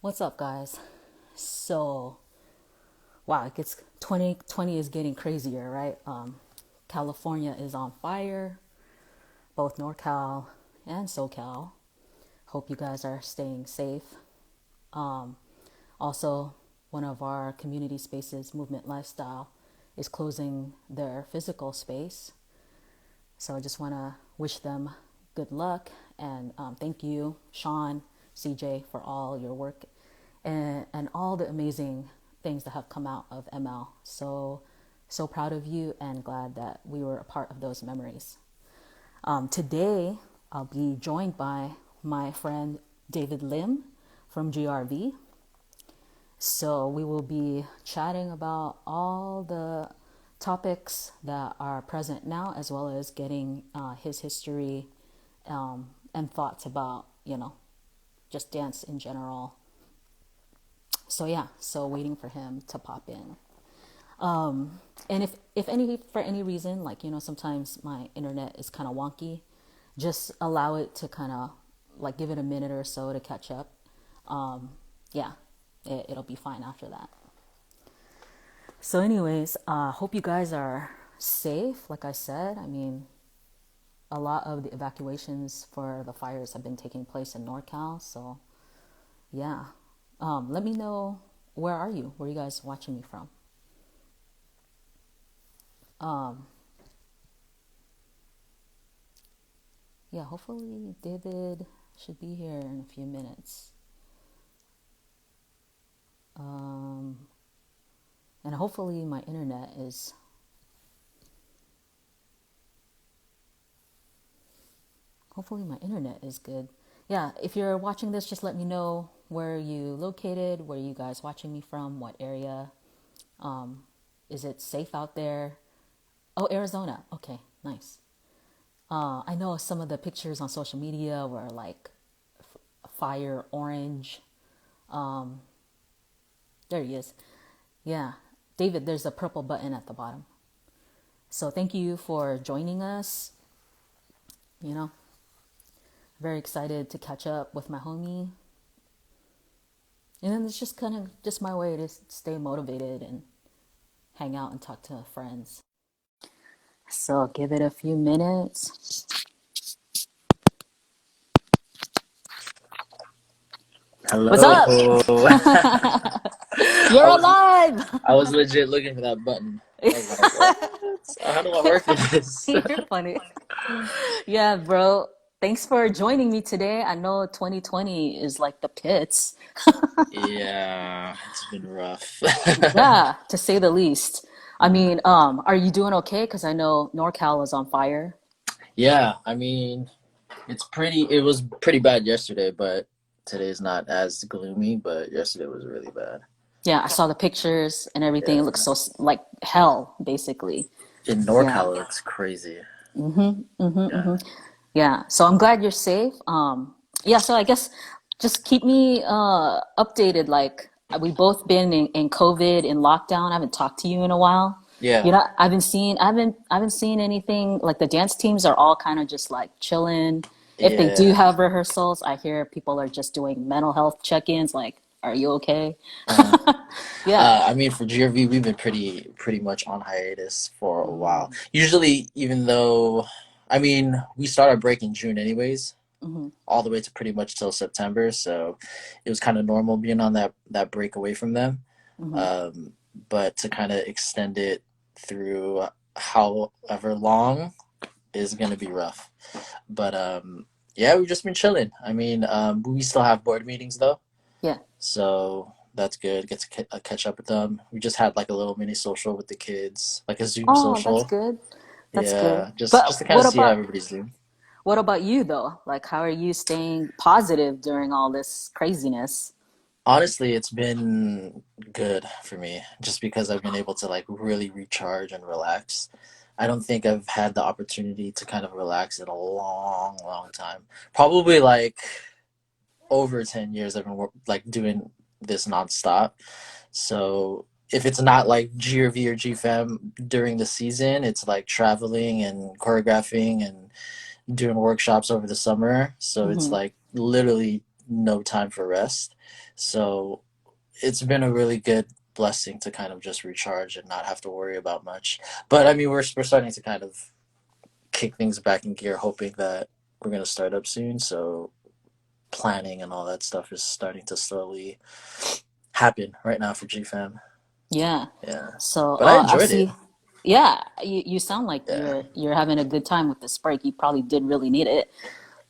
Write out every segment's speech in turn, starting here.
What's up, guys? So, wow, it gets 2020 is getting crazier, right? California is on fire, both NorCal and SoCal. Hope you guys are staying safe. Um, Also, one of our community spaces, Movement Lifestyle, is closing their physical space. So I just want to wish them good luck and thank you, Sean, CJ, for all your work and all the amazing things that have come out of ML. So proud of you and glad that we were a part of those memories. Today, I'll be joined by my friend David Lim from GRV. So we will be chatting about all the topics that are present now, as well as getting his history and thoughts about, just dance in general. So yeah, so waiting for him to pop in. And if any for any reason, like sometimes my internet is kind of wonky, just allow it to kind of like give it a minute or so to catch up. Yeah, it'll be fine after that. So, anyways, hope you guys are safe. Like I said, I mean, a lot of the evacuations for the fires have been taking place in NorCal. So, yeah, let me know, where are you? Where are you guys watching me from? Yeah, hopefully David should be here in a few minutes. And hopefully my internet is good. Yeah, if you're watching this, just let me know where you located, where you guys watching me from, what area. Is it safe out there? Oh, Arizona. Okay, nice. I know some of the pictures on social media were like fire orange. There he is. Yeah, David, there's a purple button at the bottom. So thank you for joining us. You know, very excited to catch up with my homie. And then it's just kind of just my way to stay motivated and hang out and talk to friends. So give it a few minutes. What's Hello. up? I You're was alive. I was legit looking for that button. I was like, what? How do I work with this? You're funny. Yeah, bro. Thanks for joining me today. I know 2020 is like the pits. Yeah, it's been rough. Yeah, to say the least. I mean, are you doing okay? Because I know NorCal is on fire. Yeah, I mean, it was pretty bad yesterday, but today's not as gloomy, but yesterday was really bad. Yeah, I saw the pictures and everything. It looks Yeah. so like hell, basically. In Yeah. NorCal, it's crazy. Yeah. Yeah. So I'm glad you're safe. Yeah, so I guess just keep me updated. Like we both been in COVID in lockdown. I haven't talked to you in a while. Yeah. I haven't seen anything like the dance teams are all kind of just like chilling. If they do Yeah. have rehearsals, I hear people are just doing mental health check-ins like, are you okay? Uh-huh. Yeah. I mean, for GRV, we've been pretty much on hiatus for a while. Usually, even though, I mean, we start our break in June anyways, Hmm. all the way to pretty much till September. So it was kind of normal being on that break away from them. Hmm. Um, but to kind of extend it through however long is gonna be rough. But yeah, we've just been chilling. I mean, we still have board meetings though. Yeah. So that's good. Get to catch up with them. We just had like a little mini social with the kids, like a Zoom Oh, that's social. good. That's good. Yeah, just to But kind of see how everybody's doing. what about you though? Like how are you staying positive during all this craziness? Honestly, it's been good for me just because I've been able to like really recharge and relax. I don't think I've had the opportunity to kind of relax in a long, long time. Probably like over 10 years I've been like doing this nonstop. So if it's not like GRV or GFAM during the season, it's like traveling and choreographing and doing workshops over the summer. So it's Hmm. like literally no time for rest. So it's been a really good blessing to kind of just recharge and not have to worry about much. But I mean, we're starting to kind of kick things back in gear, hoping that we're gonna start up soon. So planning and all that stuff is starting to slowly happen right now for GFAM. Yeah. Yeah, So, but I I enjoyed it. see. Yeah, you sound like Yeah, you're having a good time with this break. You probably did really need it.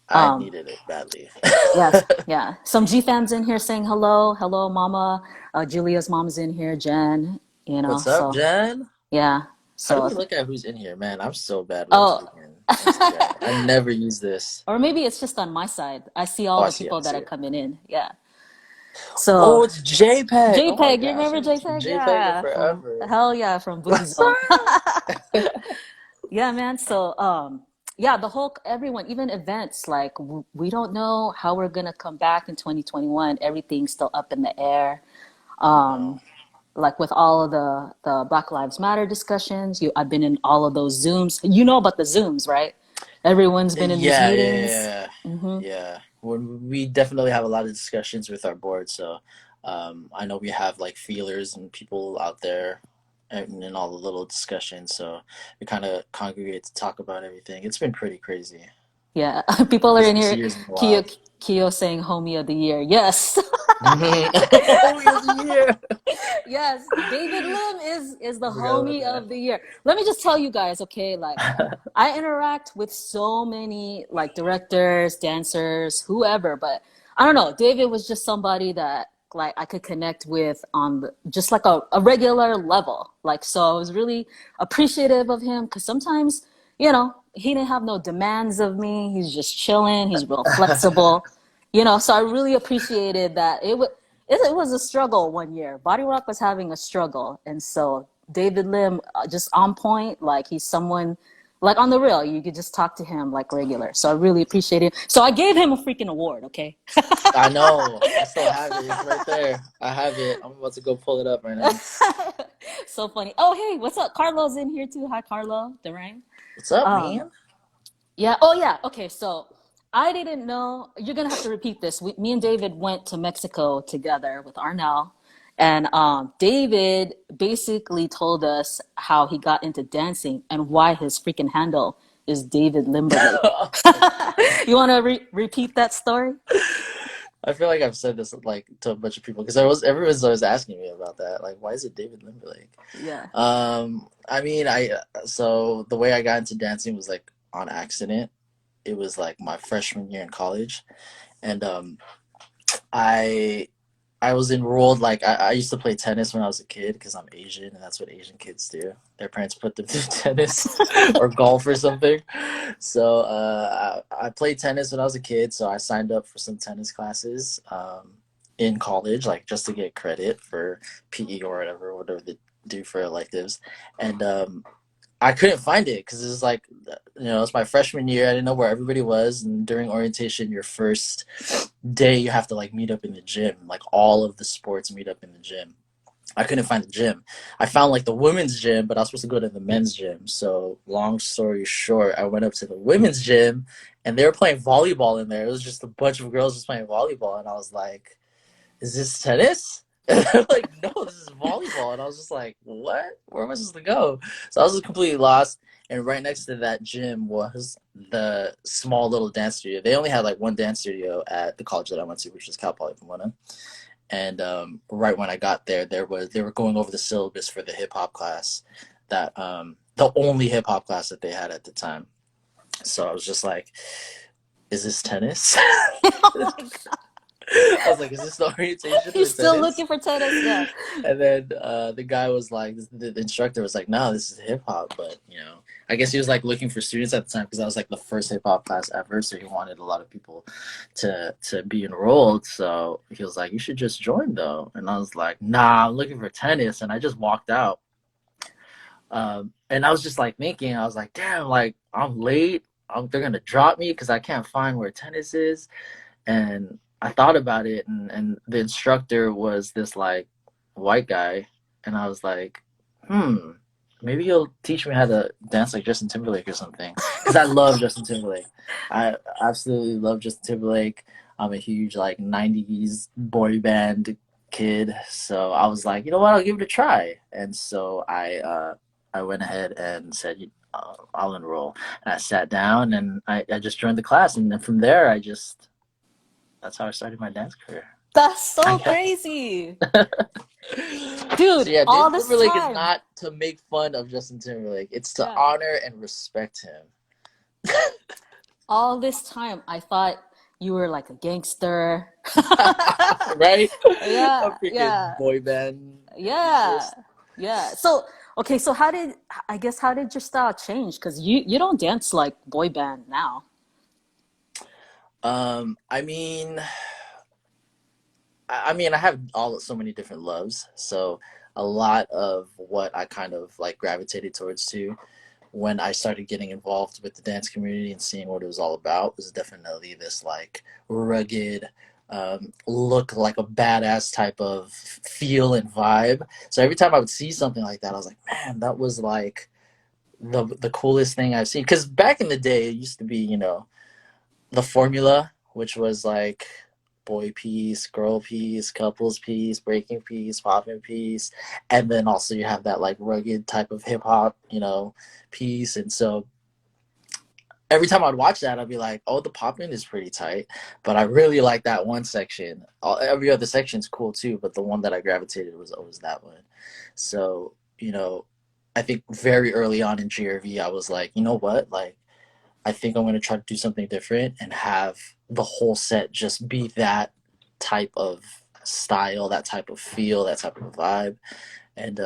I Um, needed it badly. yes, yeah. Some G fams in here saying hello, hello, Mama. Julia's mom's in here, Jen. You know, What's up, so Jen? yeah. How do So, we look at who's in here? Man, I'm so bad with oh, freaking Instagram. I never use this. or maybe it's just on my side. I see Oh, all I the see it. people I that see are it. coming in. Yeah. So, Oh, it's JPEG. Oh my JPEG, you gosh, remember it's been JPEG? JPEG Yeah, from forever. hell yeah, from Boogie What's Zone. up? Yeah, man. So, yeah, the whole everyone, even events, like we don't know how we're gonna come back in 2021. Everything's still up in the air. I know. Like with all of the Black Lives Matter discussions, I've been in all of those Zooms. You know about the Zooms, right? Everyone's been in these Yeah, yeah, meetings. yeah, yeah. When we definitely have a lot of discussions with our board, so I know we have like feelers and people out there, and in all the little discussions. So we kind of congregate to talk about everything. It's been pretty crazy. Yeah, people are in This here. year's been Kyo wild. Kyo saying "Homie of the Year." Yes. Oh, he was here. Yes, David Lim is the I forgot homie about of the year. Let me just tell you guys, okay, like that. I interact with so many like directors, dancers, whoever, but I don't know, David was just somebody that like I could connect with on just like a regular level. Like so I was really appreciative of him because sometimes, he didn't have no demands of me. He's just chilling, he's real flexible. So I really appreciated that. It was a struggle one year. Body Rock was having a struggle, and so David Lim, just on point. Like he's someone, like on the real, you could just talk to him like regular. So I really appreciate it. So I gave him a freaking award. Okay. I know. I still have it. It's right there. I have it. I'm about to go pull it up right now. So funny. Oh hey, what's up? Carlo's in here too. Hi Carlo, Durain. What's up, Um, man? Yeah. Oh, yeah. Okay. So I didn't know. You're gonna have to repeat this. Me and David went to Mexico together with Arnell, and David basically told us how he got into dancing and why his freaking handle is David Limberlake. Oh my god. You want to repeat that story? I feel like I've said this like to a bunch of people because everyone's always asking me about that. Like, why is it David Limberlake? Yeah. I mean, I so the way I got into dancing was like on accident. It was like my freshman year in college, and I I was enrolled like I used to play tennis when I was a kid because I'm Asian and that's what Asian kids do. Their parents put them through tennis or golf or something. So I played tennis when I was a kid. So I signed up for some tennis classes in college, like just to get credit for PE or whatever they do for electives. And I couldn't find it because it was like, it's my freshman year. I didn't know where everybody was. And during orientation, your first day, you have to like meet up in the gym. Like all of the sports meet up in the gym. I couldn't find the gym. I found like the women's gym, but I was supposed to go to the men's gym. So long story short, I went up to the women's gym and they were playing volleyball in there. It was just a bunch of girls just playing volleyball. And I was like, is this tennis? And they're like, no, this is volleyball. And I was just like, what? Where am I supposed to go? So I was just completely lost. And right next to that gym was the small little dance studio. They only had like one dance studio at the college that I went to, which is Cal Poly Pomona. And right when I got there, they were going over the syllabus for the hip hop class, that the only hip hop class that they had at the time. So I was just like, is this tennis? Oh my God. I was like, is this the orientation He's for still tennis? looking for tennis. Yeah. And then the guy was like, the instructor was like, no, this is hip hop. But, I guess he was like looking for students at the time because that was like the first hip hop class ever. So he wanted a lot of people to be enrolled. So he was like, you should just join though. And I was like, nah, I'm looking for tennis. And I just walked out. And I was just like thinking, I was like, damn, like I'm late. They're going to drop me because I can't find where tennis is. And I thought about it, and the instructor was this like white guy, and I was like, maybe he'll teach me how to dance like Justin Timberlake or something, because I love Justin Timberlake. I absolutely love Justin Timberlake. I'm a huge like 90s boy band kid, so I was like, you know what, I'll give it a try. And so I went ahead and said, I'll enroll. And I sat down and I just joined the class, and then from there I just that's how I started my dance career. That's I so guess. crazy. So Dude, yeah, all David this Timberlake is time. not to make fun of Justin Timberlake. It's to Yeah. honor and respect him. All this time, I thought you were like a gangster. Right? A Yeah, freaking yeah, boy band yeah, enthusiast. yeah. So, okay, so I guess, how did your style change? Because you don't dance like boy band now. I mean, I have all so many different loves. So a lot of what I kind of like gravitated towards too when I started getting involved with the dance community and seeing what it was all about was definitely this like rugged, look like a badass type of feel and vibe. So every time I would see something like that, I was like, man, that was like the coolest thing I've seen. Because back in the day, it used to be, the formula, which was like boy piece, girl piece, couples piece, breaking piece, popping piece, and then also you have that like rugged type of hip hop, piece. And so every time I'd watch that, I'd be like, "Oh, the popping is pretty tight," but I really like that one section. Every other section's cool too, but the one that I gravitated was always that one. So I think very early on in GRV, I was like, you know what, like I think I'm going to try to do something different and have the whole set just be that type of style, that type of feel, that type of vibe. And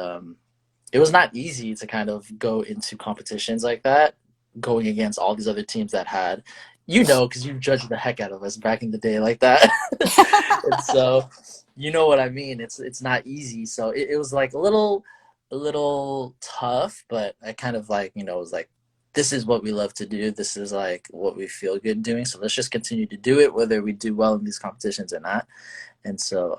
it was not easy to kind of go into competitions like that, going against all these other teams that had, because you judged the heck out of us back in the day like that. And so, you know what I mean. It's not easy. So it was like a little tough, but I kind of like was like this is what we love to do. This is like what we feel good doing. So let's just continue to do it, whether we do well in these competitions or not. And so,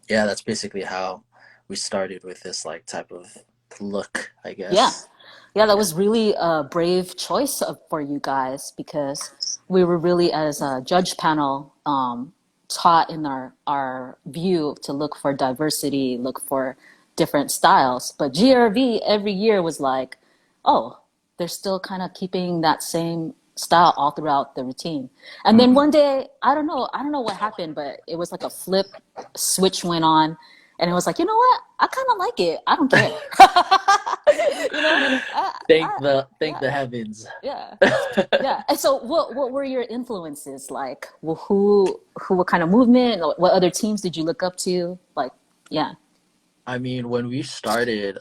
yeah, that's basically how we started with this like type of look, I Yeah. guess. Yeah, that Yeah. was really a brave choice for you guys because we were really, as a judge panel, taught in our view to look for diversity, look for different styles. But GRV every year was like, oh, they're still kind of keeping that same style all throughout the routine. And then Hmm. one day, I don't know what happened, but it was like a flip switch went on, and it was like, you know what? I kind of like it. I don't care. You know, Thank yeah, the heavens. yeah, yeah. And so, what were your influences like? Well, what kind of movement? Or what other teams did you look up to? Like, yeah. I mean, when we started,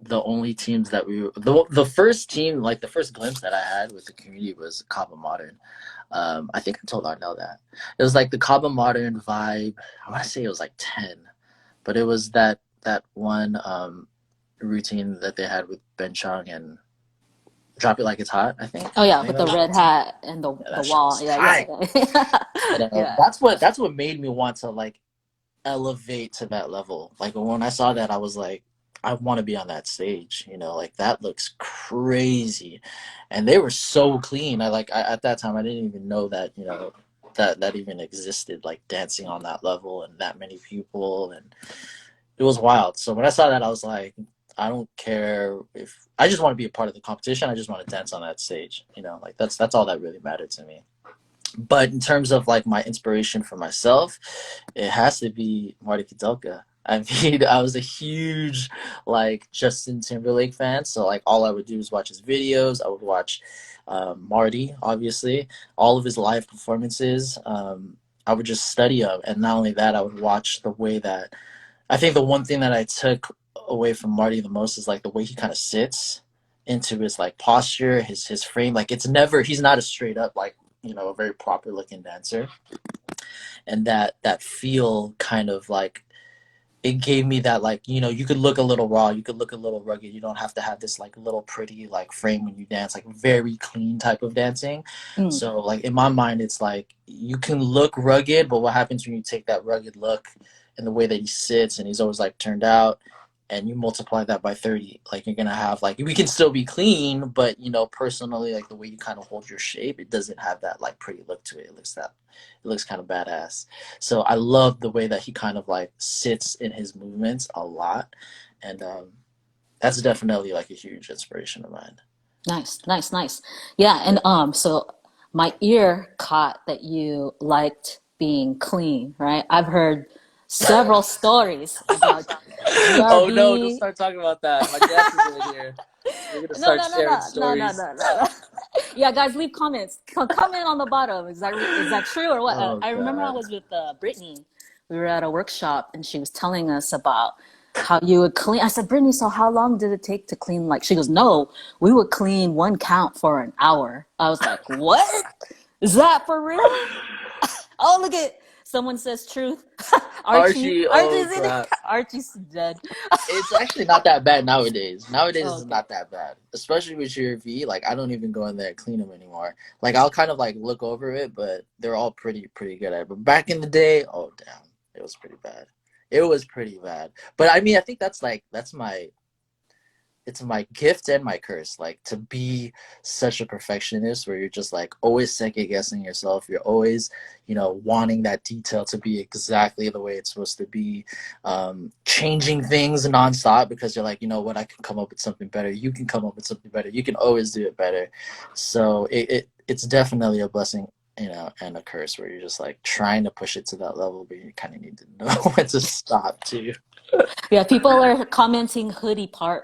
the only teams that the first team, like the first glimpse that I had with the community was Kaba Modern. I think I told Arnell that it was like the Kaba Modern vibe. I want to say it was like 10, but it was that one routine that they had with Ben Chung and Drop It Like It's Hot. I think. Oh I yeah, think with that the was red the team. hat and Yeah, the that shit wall. was Yeah, yeah, tight. yeah. And Yeah. that's what made me want to like elevate to that level. Like when I saw that, I was like, I want to be on that stage. Like that looks crazy, and they were so clean. At that time I didn't even know that that even existed. Like dancing on that level and that many people, and it was wild. So when I saw that, I was like, I don't care if I just want to be a part of the competition. I just want to dance on that stage. Like that's all that really mattered to me. But in terms of like my inspiration for myself, it has to be Marty Kudelka. I mean, I was a huge like Justin Timberlake fan, so like all I would do is watch his videos. I would watch Marty, obviously, all of his live performances. I would just study him, and not only that, I would watch the way that I think the one thing that I took away from Marty the most is like the way he kind of sits into his like posture, his frame. Like it's never he's not a straight up like a very proper looking dancer, and that feel kind of like it gave me that like you could look a little raw, you could look a little rugged. You don't have to have this like little pretty like frame when you dance, like very clean type of dancing. Mm. So like in my mind, it's like you can look rugged, but what happens when you take that rugged look and the way that he sits and he's always like turned out? and you multiply that by 30, like you're gonna have like, we can still be clean, but you know, personally, like the way you kind of hold your shape, it doesn't have that like pretty look to it. It looks kind of badass. So I love the way that he kind of like sits in his movements a lot, and that's definitely like a huge inspiration of mine. Nice, nice, nice. Yeah, Yeah. and so my ear caught that you liked being clean, right? I've heard several stories about Oh no, don't GRV. start talking about that. My dance is in here. We're gonna No, start no, no, sharing no, no, no, stories. no, no, no. Yeah, guys, leave comments. Comment on the bottom. Is that true or what? Oh I remember I god. was with Brittany. We were at a workshop and she was telling us about how you would clean. I said, Brittany, so how long did it take to clean? Like, she goes, no, we would clean one count for an hour. I was like, what? Is that for real? Oh, look at someone says truth. Archie, oh Archie's in it. crap. Archie's dead. It's actually not that bad nowadays. Nowadays it's Okay. not that bad. Especially with GRV, like I don't even go in there and clean them anymore. Like I'll kind of like look over it, but they're all pretty good at it. But back in the day, oh damn, it was pretty bad. It was pretty bad. But I mean, I think that's like that's my it's my gift and my curse, like to be such a perfectionist where you're just like always second guessing yourself. You're always, you know, wanting that detail to be exactly the way it's supposed to be, changing things nonstop because you're like, you know what, I can come up with something better, you can come up with something better, you can always do it better. So it's definitely a blessing, you know, and a curse where you're just like trying to push it to that level, but you kind of need to know when to stop too. Yeah, people are commenting hoodie part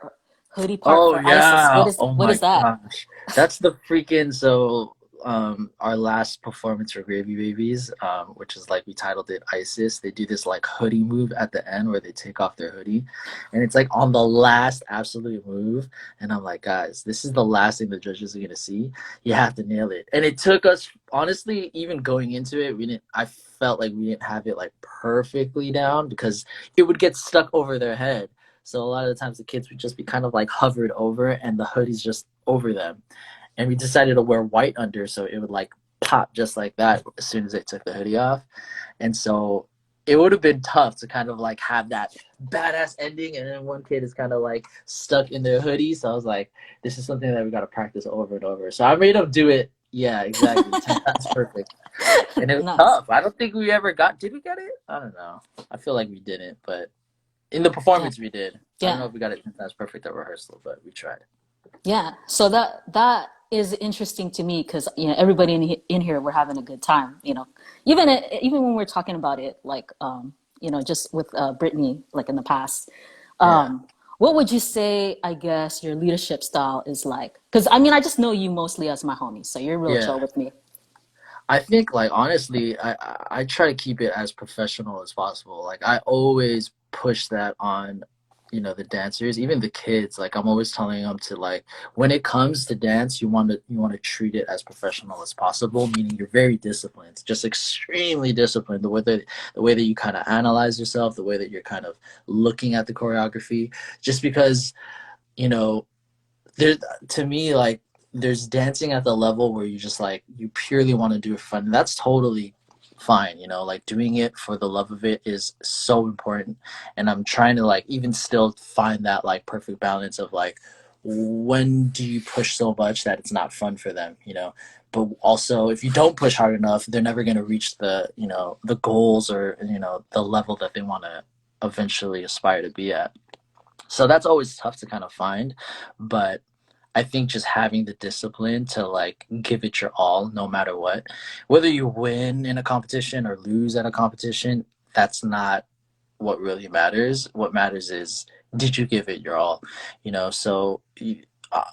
Oh for ISIS. yeah. Oh What my is that? gosh. That's the freaking so our last performance for GRV Babies, which is like we titled it ISIS. They do this like hoodie move at the end where they take off their hoodie. And it's like on the last absolute move. And I'm like, guys, this is the last thing the judges are gonna see. You have to nail it. And it took us honestly, even going into it, we didn't I felt like we didn't have it like perfectly down because it would get stuck over their head. So a lot of the times the kids would just be kind of like hovered over and the hoodie's just over them. And we decided to wear white under so it would like pop just like that as soon as they took the hoodie off. And so it would have been tough to kind of like have that badass ending and then one kid is kind of like stuck in their hoodie. So I was like, this is something that we got to practice over and over. So I made them do it. Yeah, exactly. 10 times perfect. And it was Nice. tough. I don't think we ever did we get it? I don't know. I feel like we didn't, but in the Yeah. performance we did. I don't Yeah. know if we got it 10 times perfect at rehearsal, but we tried. Yeah. So that is interesting to me because everybody in here we're having a good time. Even when we're talking about it, like just with Brittany, like in the past. Yeah. Um, what would you say? I guess your leadership style is like because I mean I just know you mostly as my homie, so you're real chill Yeah. with me. I think like honestly, I try to keep it as professional as possible. Like I always push that on, you know, the dancers, even the kids. Like I'm always telling them to like when it comes to dance, you want to treat it as professional as possible, meaning you're very disciplined, just extremely disciplined. The way that you kind of analyze yourself, the way that you're kind of looking at the choreography, just because, you know, there to me like there's dancing at the level where you just like you purely want to do it for fun. That's totally fine, you know, like doing it for the love of it is so important. And I'm trying to like even still find that like perfect balance of like when do you push so much that it's not fun for them, you know, but also if you don't push hard enough they're never going to reach the, you know, the goals or, you know, the level that they want to eventually aspire to be at. So that's always tough to kind of find, but I think just having the discipline to like give it your all no matter what, whether you win in a competition or lose at a competition, that's not what really matters. What matters is did you give it your all, you know? So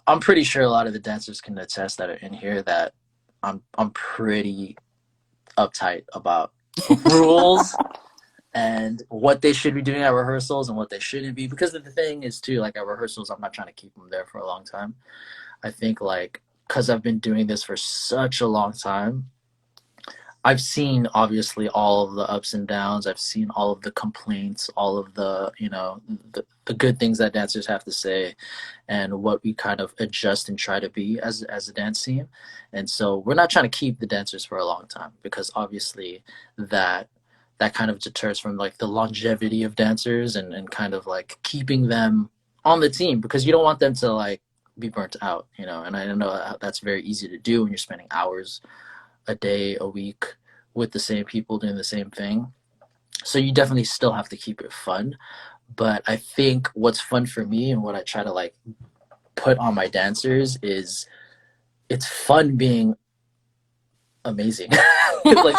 I'm pretty sure a lot of the dancers can attest that are in here that I'm pretty uptight about rules and what they should be doing at rehearsals and what they shouldn't be. Because the thing is too, like at rehearsals, I'm not trying to keep them there for a long time. I think like because I've been doing this for such a long time, I've seen obviously all of the ups and downs. I've seen all of the complaints, all of the, you know, the good things that dancers have to say and what we kind of adjust and try to be as a dance team. And so we're not trying to keep the dancers for a long time because obviously that that kind of deters from like the longevity of dancers and kind of like keeping them on the team, because you don't want them to like be burnt out, you know. And I know that's very easy to do when you're spending hours a day, a week with the same people doing the same thing. So you definitely still have to keep it fun. But I think what's fun for me and what I try to like put on my dancers is it's fun being amazing. Like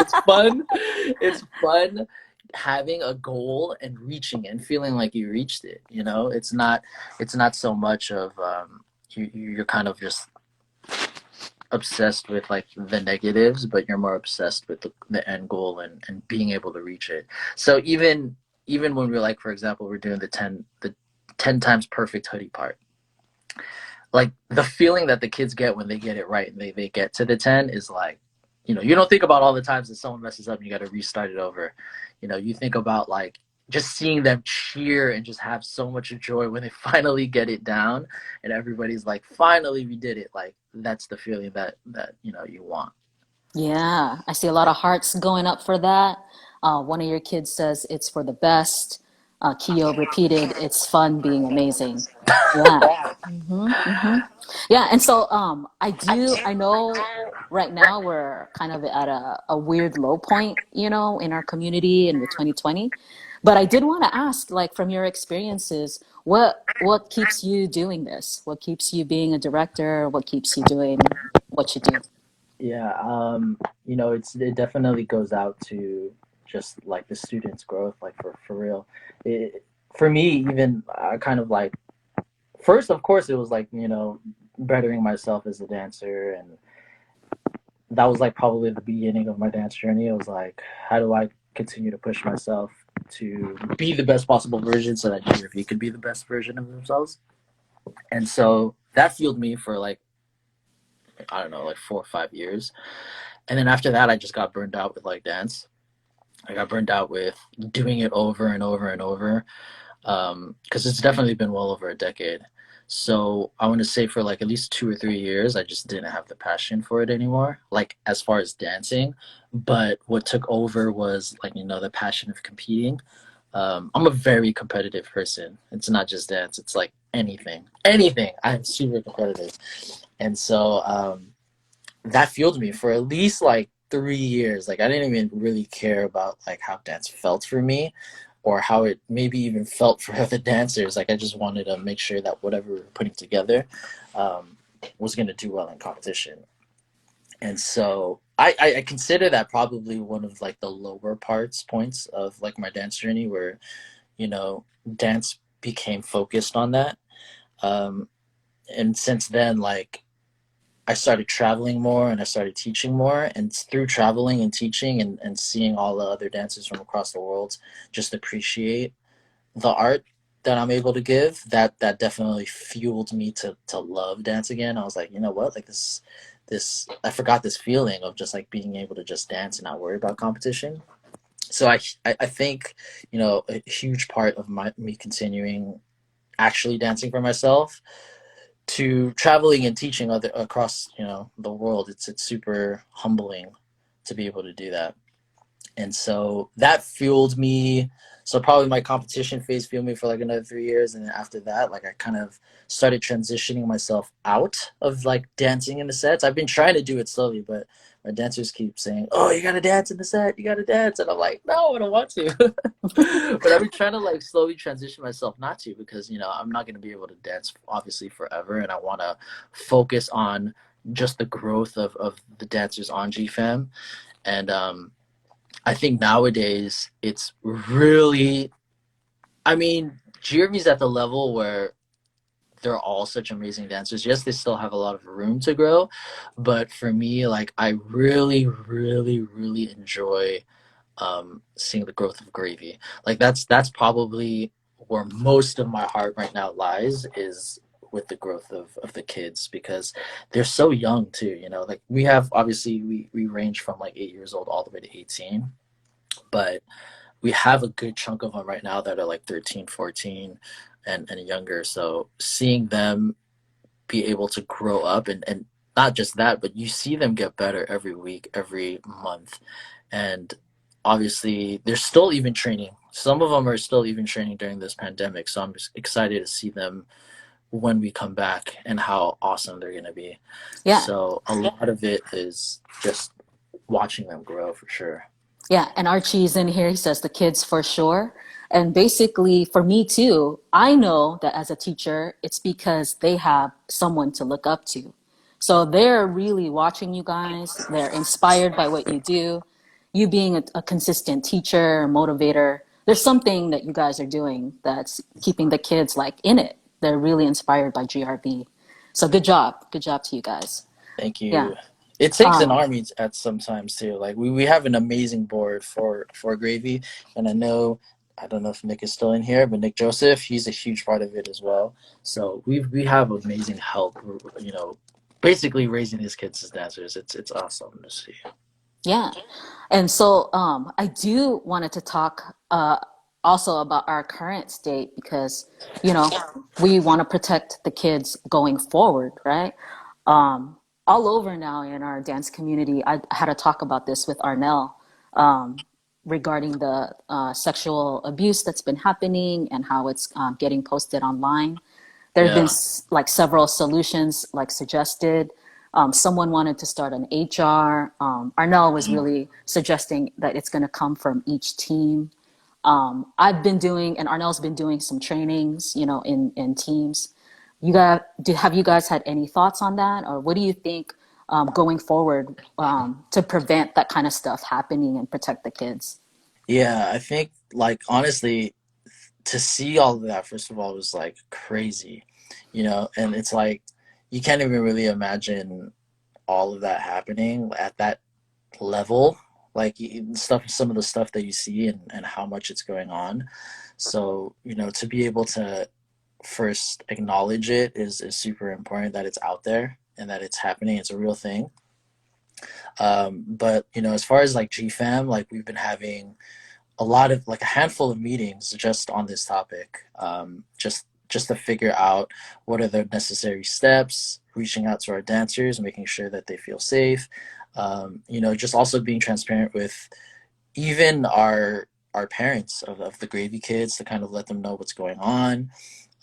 it's fun having a goal and reaching it and feeling like you reached it, you know. It's not so much of you're kind of just obsessed with like the negatives, but you're more obsessed with the end goal and being able to reach it. So even when we're like, for example, we're doing the ten times perfect hoodie part, like the feeling that the kids get when they get it right and they get to the 10 is like, you know, you don't think about all the times that someone messes up and you got to restart it over. You know, you think about like just seeing them cheer and just have so much joy when they finally get it down and everybody's like, finally we did it. Like that's the feeling that you know you want. Yeah, I see a lot of hearts going up for that. One of your kids says it's for the best. Keo repeated, it's fun being amazing. Yeah. Yeah, and so I know right now we're kind of at a weird low point, you know, in our community and with 2020. But I did want to ask, like from your experiences, what keeps you doing this? What keeps you being a director? What keeps you doing what you do? Yeah, you know, it definitely goes out to just like the students' growth, like for real. For me, even I kind of like first, of course, it was like, you know, bettering myself as a dancer, and that was like probably the beginning of my dance journey. It was like, how do I continue to push myself to be the best possible version so that GRV could be the best version of themselves? And so that fueled me for like, I don't know, like 4 or 5 years. And then after that, I just got burned out with like dance. I got burned out with doing it over and over and over, because it's definitely been well over a decade. So I want to say for like at least 2 or 3 years, I just didn't have the passion for it anymore, like as far as dancing. But what took over was like, you know, the passion of competing. I'm a very competitive person. It's not just dance, it's like anything. Anything. I'm super competitive. And so that fueled me for at least like 3 years. Like I didn't even really care about like how dance felt for me or how it maybe even felt for other dancers. Like I just wanted to make sure that whatever we were putting together um, was going to do well in competition. And so I consider that probably one of like the lower points of like my dance journey where, you know, dance became focused on that. Um, and since then, like I started traveling more and I started teaching more. And through traveling and teaching and seeing all the other dancers from across the world just appreciate the art that I'm able to give, that definitely fueled me to love dance again. I was like, you know what, like this I forgot this feeling of just like being able to just dance and not worry about competition. So I think, you know, a huge part of me continuing actually dancing for myself to traveling and teaching other across, you know, the world, it's super humbling to be able to do that. And so that fueled me. So probably my competition phase fueled me for like another 3 years, and then after that, like I kind of started transitioning myself out of like dancing in the sets. I've been trying to do it slowly, but my dancers keep saying, "Oh, you gotta dance in the set. You gotta dance," and I'm like, "No, I don't want to." But I've been trying to like slowly transition myself not to, because you know I'm not gonna be able to dance obviously forever, and I want to focus on just the growth of the dancers on GFAM. And I think nowadays it's really, I mean, GRV's at the level where they're all such amazing dancers. Yes, they still have a lot of room to grow, but for me, like I really, really, really enjoy seeing the growth of GRVy. Like that's probably where most of my heart right now lies, is with the growth of the kids, because they're so young too. You know, like we have obviously we range from like 8 years old all the way to 18, but we have a good chunk of them right now that are like 13, 14 and younger. So seeing them be able to grow up and not just that, but you see them get better every week, every month. And obviously they're still even training. Some of them are still even training during this pandemic. So I'm just excited to see them when we come back and how awesome they're going to be. Yeah. So a lot of it is just watching them grow for sure. Yeah, and Archie's in here. He says the kids for sure. And basically, for me too, I know that as a teacher, it's because they have someone to look up to. So they're really watching you guys. They're inspired by what you do. You being a consistent teacher, motivator, there's something that you guys are doing that's keeping the kids like in it. They're really inspired by GRV. So good job. Good job to you guys. Thank Yeah. you. It takes an Um, army at sometimes too. Like we have an amazing board for GRV, and I don't know if Nick is still in here, but Nick Joseph, he's a huge part of it as well. So we have amazing help. You know, basically raising these kids as dancers. It's awesome to see. yeah. And so I do wanted to talk also about our current state because, you know, we want to protect the kids going forward, right? All over now in our dance community, I had to talk about this with Arnell regarding the sexual abuse that's been happening and how it's getting posted online. There have been Yeah. like several solutions like suggested. Someone wanted to start an HR. Arnell was really suggesting that it's going to come from each team. I've been doing, and Arnell's been doing some trainings, you know, in teams. Have you guys had any thoughts on that, or what do you think going forward to prevent that kind of stuff happening and protect the kids? Yeah, I think like honestly, to see all of that first of all was like crazy, you know, and it's like you can't even really imagine all of that happening at that level, like stuff, some of the stuff that you see and how much it's going on. So you know, to be able to first acknowledge it is super important, that it's out there and that it's happening, it's a real thing. But you know, as far as like GFAM, like we've been having a lot of like a handful of meetings just on this topic, just to figure out what are the necessary steps, reaching out to our dancers, making sure that they feel safe. You know, just also being transparent with even our parents of the gravy kids to kind of let them know what's going on.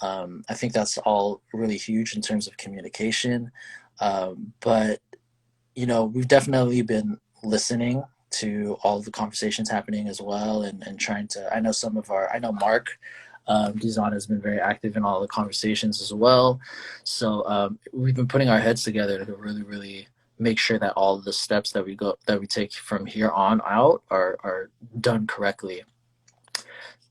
I think that's all really huge in terms of communication. But you know, we've definitely been listening to all of the conversations happening as well, and trying to. I know Mark Dizon has been very active in all the conversations as well. So we've been putting our heads together to really, really make sure that all of the steps that we take from here on out are done correctly.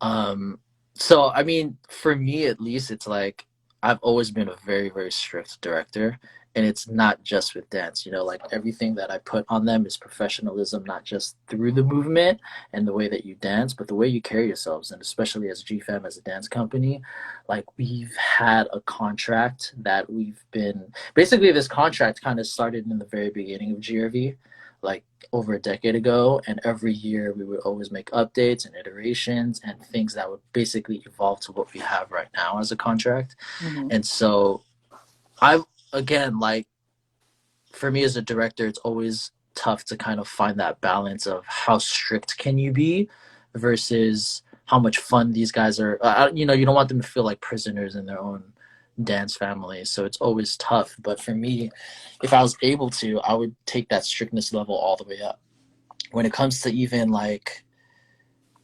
Um, so I mean, for me at least, it's like I've always been a very, very strict director, and it's not just with dance. You know, like everything that I put on them is professionalism, not just through the movement and the way that you dance, but the way you carry yourselves. And especially as GFAM, as a dance company, like we've had a contract that we've been basically, this contract kind of started in the very beginning of GRV, like over a decade ago, and every year we would always make updates and iterations and things that would basically evolve to what we have right now as a contract. Hmm. And so I've, again, like for me as a director, it's always tough to kind of find that balance of how strict can you be versus how much fun these guys are. You know, you don't want them to feel like prisoners in their own dance family, so it's always tough. But for me, if I was able to, I would take that strictness level all the way up when it comes to even like,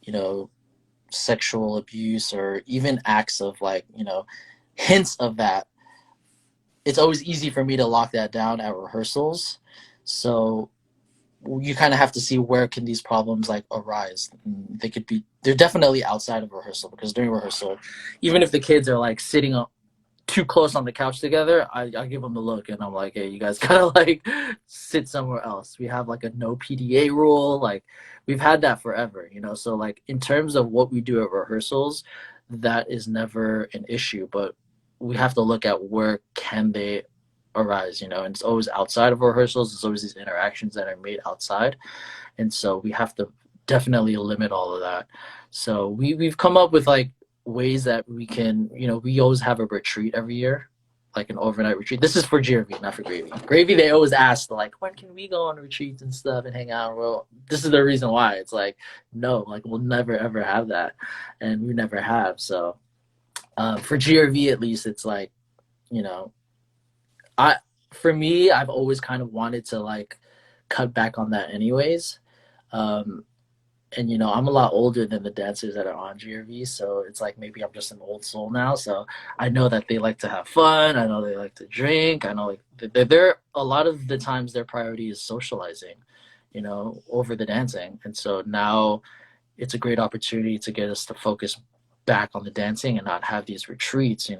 you know, sexual abuse or even acts of like, you know, hints of that. It's always easy for me to lock that down at rehearsals. So you kind of have to see where can these problems like arise. They could be, they're definitely outside of rehearsal, because during rehearsal, even if the kids are like sitting up too close on the couch together, I give them the look and I'm like, hey, you guys gotta like sit somewhere else. We have like a no PDA rule. Like we've had that forever, you know? So like in terms of what we do at rehearsals, that is never an issue, but we have to look at where can they arise, you know? And it's always outside of rehearsals. It's always these interactions that are made outside. And so we have to definitely limit all of that. So we've come up with like ways that we can, you know, we always have a retreat every year. like an overnight retreat. This is for GRV, not for GRVy. GRVy, they always ask like, when can we go on retreats and stuff and hang out? Well, this is the reason why. It's like, no, like we'll never ever have that, and we never have. So for GRV at least, it's like, you know, I for me, I've always kind of wanted to like cut back on that anyways. Um, and I'm a lot older than the dancers that are on GRV, so it's like maybe I'm just an old soul now. So I know that they like to have fun. I know they like to drink. I know like they're a lot of the times their priority is socializing, over the dancing. And so now it's a great opportunity to get us to focus back on the dancing and not have these retreats.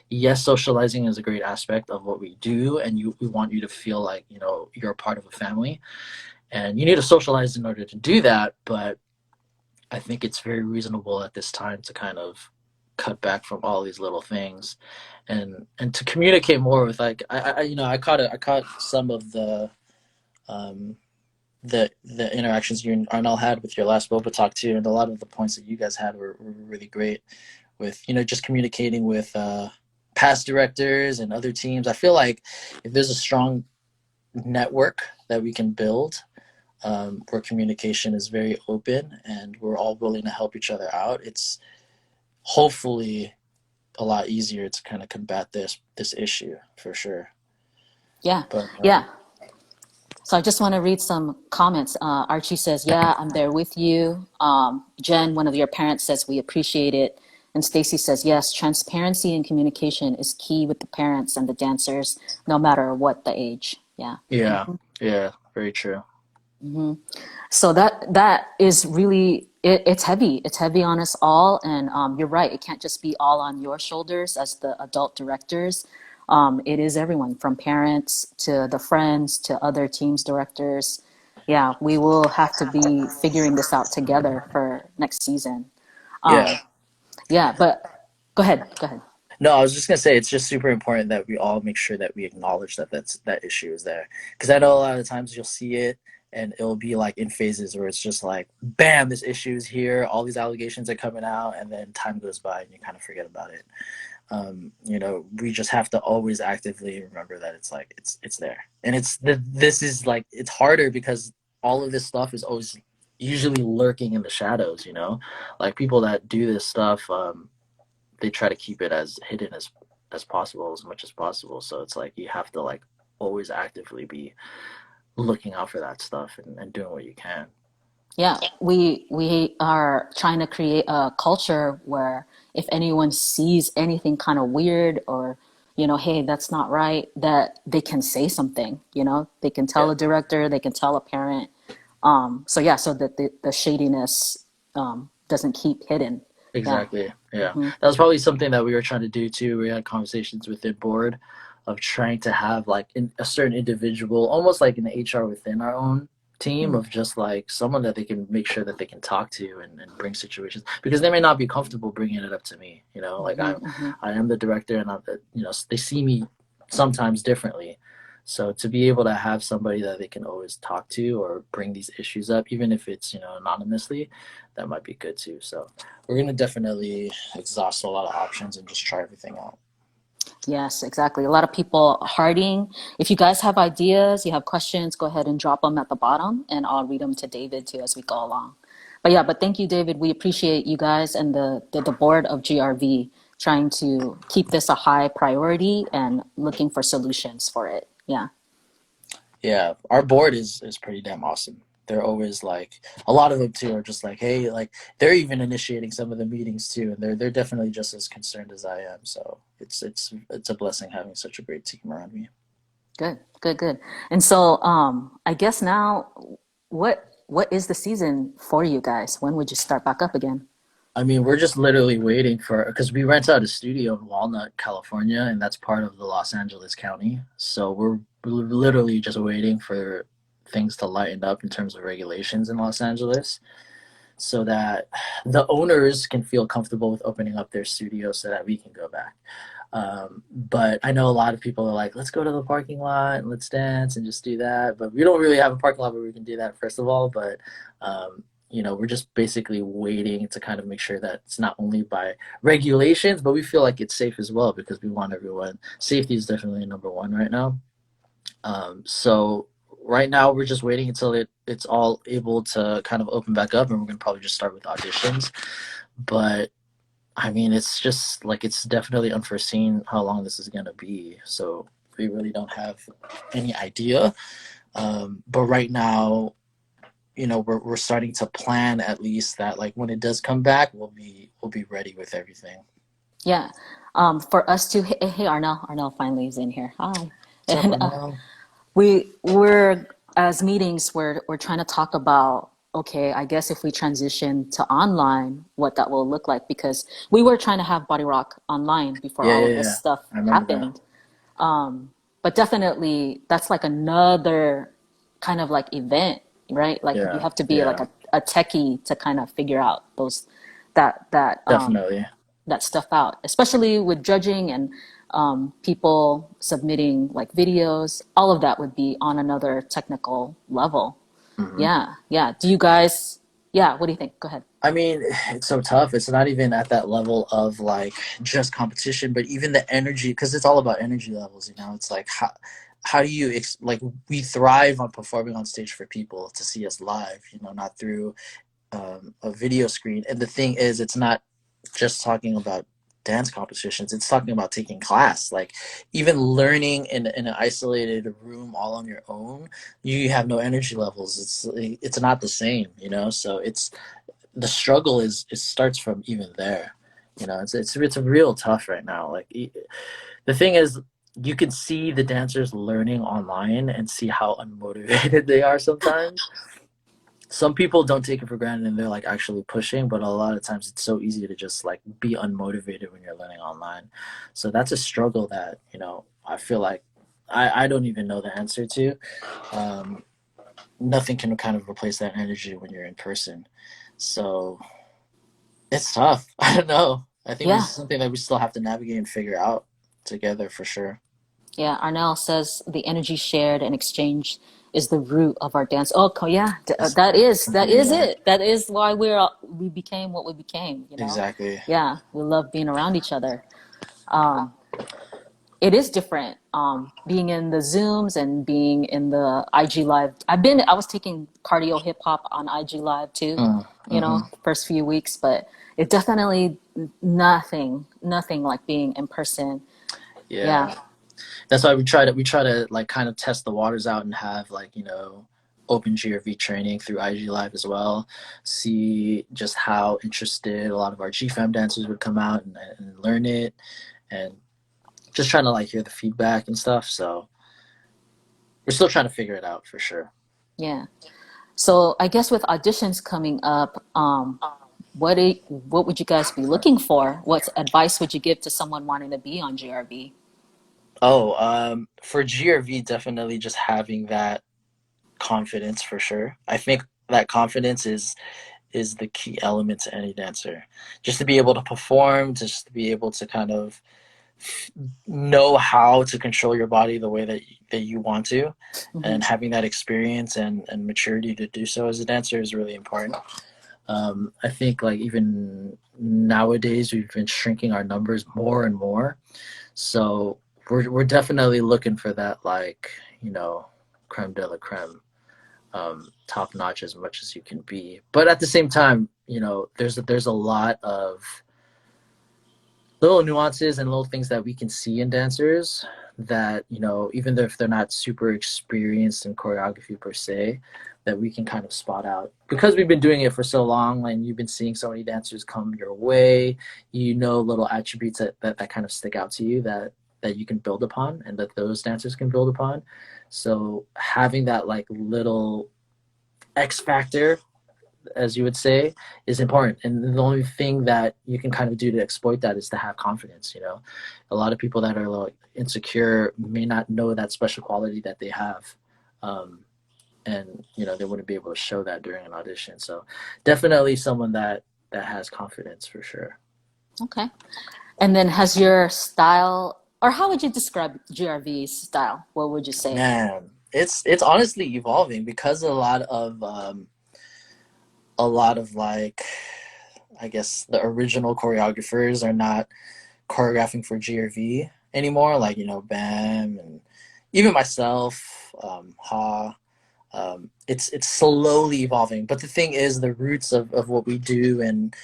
Yes, socializing is a great aspect of what we do, and we want you to feel like you're a part of a family, and you need to socialize in order to do that. But I think it's very reasonable at this time to kind of cut back from all these little things, and to communicate more with, like, I caught some of um the interactions you and Arnell had with your last Boba talk too, and a lot of the points that you guys had were really great with just communicating with past directors and other teams. I feel like if there's a strong network that we can build, where communication is very open and we're all willing to help each other out, it's hopefully a lot easier to kind of combat this issue for sure. Yeah, But yeah. So I just want to read some comments. Archie says, "Yeah, I'm there with you." Jen, one of your parents, says, "We appreciate it." And Stacy says, "Yes, transparency and communication is key with the parents and the dancers, no matter what the age." Yeah. yeah, yeah, very true. So that is really it's heavy. It's heavy on us all, and you're right. It can't just be all on your shoulders as the adult directors. It is everyone from parents to the friends to other teams directors. Yeah, we will have to be figuring this out together for next season. Yeah. Yeah, but go ahead. Go ahead. No, I was just gonna say it's just super important that we all make sure that we acknowledge that issue is there, because I know a lot of times you'll see it and it'll be like in phases where it's just like, bam, this issue is here, all these allegations are coming out, and then time goes by and you kind of forget about it. We just have to always actively remember that it's like it's there, and this is like, it's harder because all of this stuff is always usually lurking in the shadows. Like people that do this stuff. They try to keep it as hidden as possible, as much as possible. So it's like you have to like always actively be looking out for that stuff, and doing what you can. Yeah, we are trying to create a culture where if anyone sees anything kind of weird or, hey, that's not right, that they can say something, they can tell Yeah, a director, they can tell a parent. So yeah, so that the shadiness doesn't keep hidden. Yeah. exactly. Yeah, that was probably something that we were trying to do too. We had conversations within board of trying to have like a certain individual, almost like an HR within our own team, Mm, of just like someone that they can make sure that they can talk to, and bring situations, because they may not be comfortable bringing it up to me. Like I am the director, and they see me sometimes differently. So to be able to have somebody that they can always talk to or bring these issues up, even if it's anonymously, that might be good too. So we're gonna definitely exhaust a lot of options and just try everything out. yes, exactly. A lot of people harding. If you guys have ideas, you have questions, go ahead and drop them at the bottom and I'll read them to David too as we go along. But yeah, but thank you, David. We appreciate you guys and the board of GRV trying to keep this a high priority and looking for solutions for it. Yeah. Yeah, our board is pretty damn awesome. They're always like, a lot of them too are just like, hey, like they're even initiating some of the meetings too, and they're definitely just as concerned as I am. So it's a blessing having such a great team around me. Good, good, good. And so I guess now what is the season for you guys? When would you start back up again? I mean, we're just literally waiting for, because we rent out a studio in Walnut, California, and that's part of the Los Angeles County. So we're literally just waiting for things to lighten up in terms of regulations in Los Angeles, so that the owners can feel comfortable with opening up their studio so that we can go back. But I know a lot of people are like, let's go to the parking lot and let's dance and just do that. But we don't really have a parking lot where we can do that, first of all. But we're just basically waiting to kind of make sure that it's not only by regulations, but we feel like it's safe as well because we want everyone. Safety is definitely number one right now. So right now we're just waiting until it's all able to kind of open back up, and we're gonna probably just start with auditions. But I mean, it's just like it's definitely unforeseen how long this is gonna be. So we really don't have any idea. But right now, we're starting to plan at least that like when it does come back, we'll be ready with everything. Yeah. For us to, hey, Arnell finally is in here. Hi. What's up, And Arnell? we're as meetings we're trying to talk about, okay, I guess if we transition to online, what that will look like, because we were trying to have Body Rock online before Yeah, all yeah, of this yeah. stuff I remember that. happened. But definitely that's like another kind of like event, right? Like you Yeah, have to be like yeah, a techie to kind of figure out those that that um definitely. that stuff out, especially with judging and people submitting like videos. All of that would be on another technical level. Hmm. Yeah, yeah. Do you guys? Yeah. What do you think? Go ahead. I mean, it's so tough. It's not even at that level of like just competition, but even the energy, because it's all about energy levels. It's like how do you like we thrive on performing on stage for people to see us live. Not through a video screen. And the thing is, it's not just talking about dance competitions. It's talking about taking class. Like even learning in an isolated room all on your own, you have no energy levels. It's not the same. So it's the struggle is it starts from even there. It's real tough right now. Like the thing is, you can see the dancers learning online and see how unmotivated they are sometimes. Some people don't take it for granted and they're like actually pushing, but a lot of times it's so easy to just like be unmotivated when you're learning online. So that's a struggle that I feel like I don't even know the answer to. um, Nothing can kind of replace that energy when you're in person. So it's tough. I don't know. I think this Yeah, is something that we still have to navigate and figure out together for sure. yeah. Arnell says the energy shared and exchanged is the root of our dance. Oh, yeah. That's That is yeah, it. That is why we became what we became. exactly. Yeah, we love being around each other. Um, it is different being in the Zooms and being in the IG Live. I was taking cardio hip hop on IG Live too, Mm-hmm. first few weeks, but it definitely nothing like being in person. Yeah, Yeah. That's why we try to like kind of test the waters out and have like open GRV training through IG Live as well. See just how interested a lot of our GFAM dancers would come out and learn it, and just trying to like hear the feedback and stuff. So we're still trying to figure it out for sure. yeah. So I guess with auditions coming up, what would you guys be looking for? What advice would you give to someone wanting to be on GRV? Oh, for GRV, definitely just having that confidence for sure. I think that confidence is the key element to any dancer. Just to be able to perform, just to be able to kind of know how to control your body the way that you want to, Hmm. and having that experience and maturity to do so as a dancer is really important. I think like even nowadays we've been shrinking our numbers more and more, so we're definitely looking for that like creme de la creme, top notch as much as you can be. But at the same time, there's a lot of little nuances and little things that we can see in dancers that even if they're not super experienced in choreography per se, that we can kind of spot out because we've been doing it for so long and you've been seeing so many dancers come your way. Little attributes that kind of stick out to you that you can build upon and that those dancers can build upon. So having that like little X factor, as you would say, is important. And the only thing that you can kind of do to exploit that is to have confidence. A lot of people that are like insecure may not know that special quality that they have. And they wouldn't be able to show that during an audition. So definitely someone that has confidence for sure. Okay. And then has your style, or how would you describe GRV's style? What would you say? Man, it's honestly evolving because a lot of like, I guess the original choreographers are not choreographing for GRV anymore. Like, Bam and even myself, Ha. It's slowly evolving. But the thing is, the roots of what we do and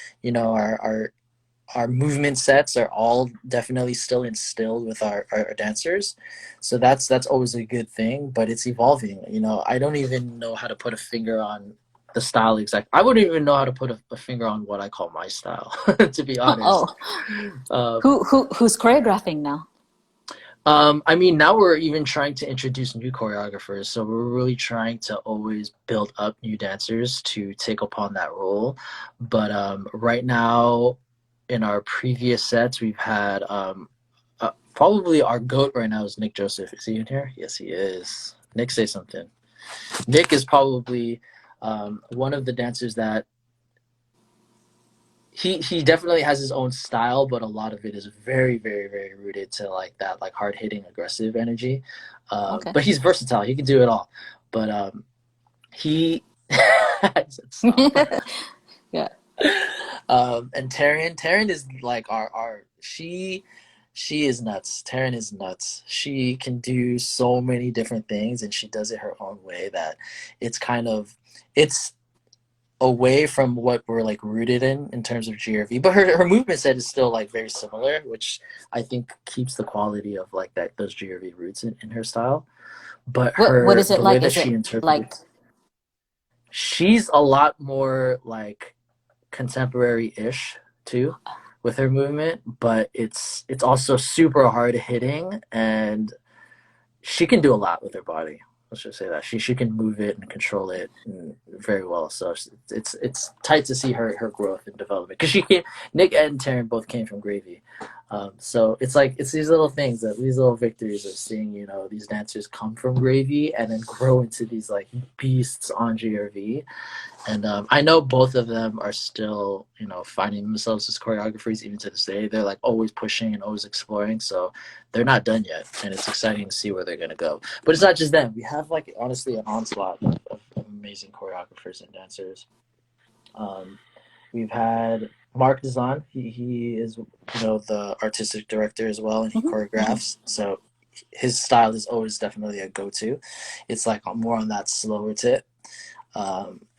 our movement sets are all definitely still instilled with our dancers. So that's always a good thing, but it's evolving. I don't even know how to put a finger on the style exact. I wouldn't even know how to put a finger on what I call my style, to be honest. Oh, Um, who's choreographing now? I mean, now we're even trying to introduce new choreographers, so we're really trying to always build up new dancers to take upon that role. But right now, in our previous sets, we've had probably our goat right now is Nick Joseph. Is he in here? Yes, he is. Nick, say something. Nick is probably one of the dancers that he definitely has his own style, but a lot of it is very, very, very rooted to like that like hard hitting aggressive energy. Okay. But he's versatile. He can do it all. But he I said stop. Yeah. And Taryn is like our she is nuts. Taryn is nuts. She can do so many different things, and she does it her own way. That it's kind of it's away from what we're like rooted in terms of GRV. But her movement set is still like very similar, which I think keeps the quality of like that those GRV roots in her style. But What her is it the way like? that Is she it like interprets, she's a lot more like contemporary-ish too with her movement, but it's also super hard hitting, and she can do a lot with her body. Let's just say that she can move it and control it very well. So it's tight to see her growth and development because she came. Nick and Taryn both came from GRV, so it's like it's these little things that these little victories of seeing these dancers come from GRV and then grow into these like beasts on GRV. And I know both of them are still, finding themselves as choreographers even to this day. They're like always pushing and always exploring. So they're not done yet, and it's exciting to see where they're gonna go. But it's not just them. We have like honestly an onslaught of amazing choreographers and dancers. Um, we've had Mark Dizon. He is the artistic director as well, and he mhm, mhm. choreographs. So his style is always definitely a go-to. It's like more on that slower tip.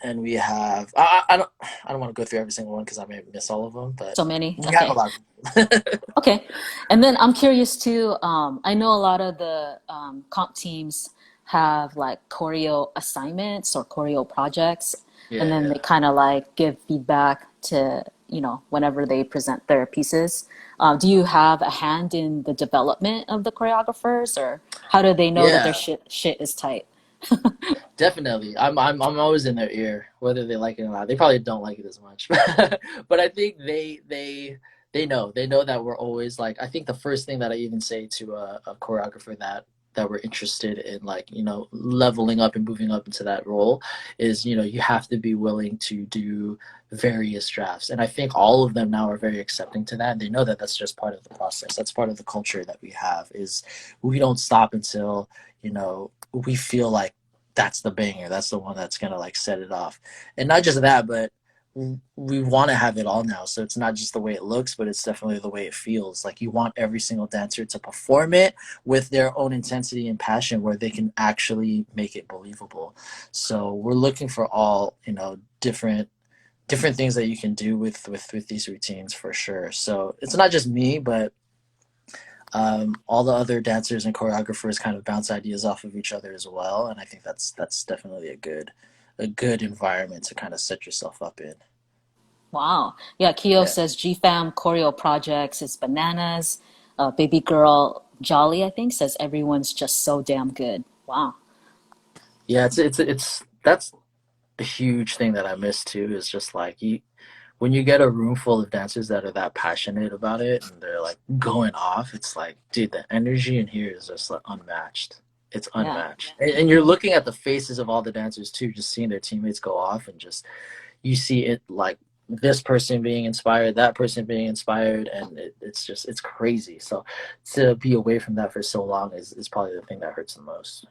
And we have I don't want to go through every single one because I may miss all of them, but So many? we have a Okay. lot of them. Okay. And then I'm curious too, I know a lot of the comp teams have like choreo assignments or choreo projects, and Yeah, then they yeah. kind of like give feedback to, whenever they present their pieces. Do you have a hand in the development of the choreographers, or how do they know that their Yeah, shit is tight? definitely. I'm always in their ear, whether they like it or not. They probably don't like it as much, but I think they know that we're always like. I think the first thing that I even say to a choreographer that we're interested in like leveling up and moving up into that role is you have to be willing to do various drafts, and I think all of them now are very accepting to that, and they know that that's just part of the process. That's part of the culture that we have is we don't stop until we feel like that's the banger. That's the one that's gonna like set it off. And not just that, but we want to have it all now. So it's not just the way it looks, but it's definitely the way it feels. Like you want every single dancer to perform it with their own intensity and passion where they can actually make it believable. So we're looking for all, different things that you can do with these routines for sure. So it's not just me, but all the other dancers and choreographers kind of bounce ideas off of each other as well, and I think that's definitely a good environment to kind of set yourself up in. Wow. Yeah, Keo Yeah, says GFAM choreo projects is bananas. Baby girl Jolly, I think, says everyone's just so damn good. Wow. yeah, it's that's a huge thing that I miss too. Is just like you when you get a room full of dancers that are that passionate about it and they're like going off. It's like, dude, the energy in here is just like unmatched. It's Yeah. unmatched, and you're looking at the faces of all the dancers too, just seeing their teammates go off and just you see it like this person being inspired, that person being inspired, and it's crazy. So to be away from that for so long is probably the thing that hurts the most.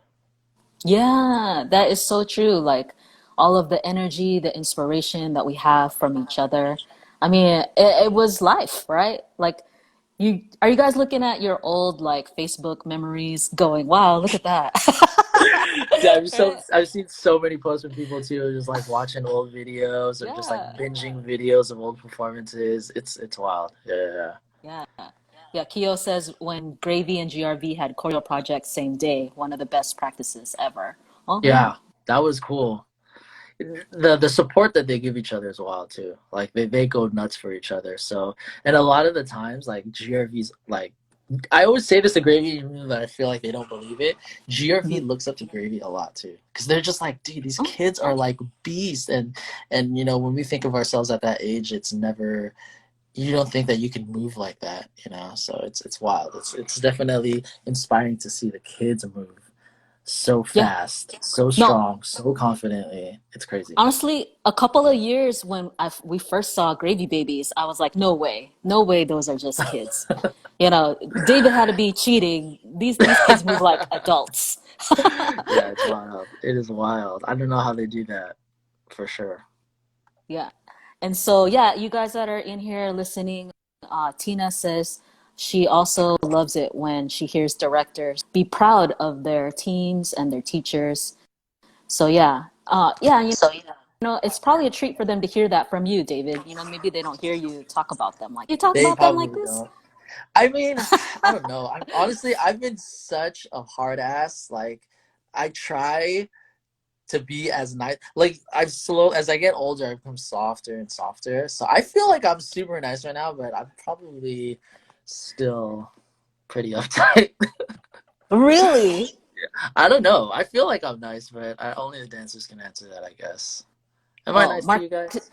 Yeah, that is so true. Like all of the energy, the inspiration that we have from each other. I mean, it was life, right? Like, are you guys looking at your old like Facebook memories, going, "Wow, look at that." Yeah, Right? I've seen so many posts from people too, just like watching old videos or just like Yeah. binging videos of old performances. It's wild. Yeah. Yeah. Yeah, Kyo says when GRV and GRV had choreo projects same day, one of the best practices ever. Oh yeah. Yeah, that was cool. The support that they give each other is wild too. Like they go nuts for each other. So and a lot of the times like GRVs like I always say this to Gravy, even though I feel like they don't believe it. GRV Mhm. looks up to Gravy a lot too, because they're just like, dude, these Oh, kids are like beasts, and you know when we think of ourselves at that age, it's never you don't think that you can move like that, you know. So it's wild. It's definitely inspiring to see the kids move so yeah. fast, so No, strong, so confidently. It's crazy. honestly, a couple of years when we first saw Gravy Babies, I was like, no way, no way, those are just kids. You know, David had to be cheating. These kids move like adults. Yeah, it's wild. It is wild. I don't know how they do that for sure. Yeah. And so, yeah, you guys that are in here listening, Tina says she also loves it when she hears directors be proud of their teams and their teachers. So, yeah. Yeah, it's probably a treat for them to hear that from you, David. Maybe they don't hear you talk about them like, you talk They about them like probably this? don't. I mean, I don't know. I've been such a hard ass. Like, I try to be as nice. Like, as I get older, I've become softer and softer. So I feel like I'm super nice right now, but I'm probably still pretty uptight. Really? I don't know. I feel like I'm nice, but only the dancers can answer that, I guess. Am I Oh, nice to Mark, you guys?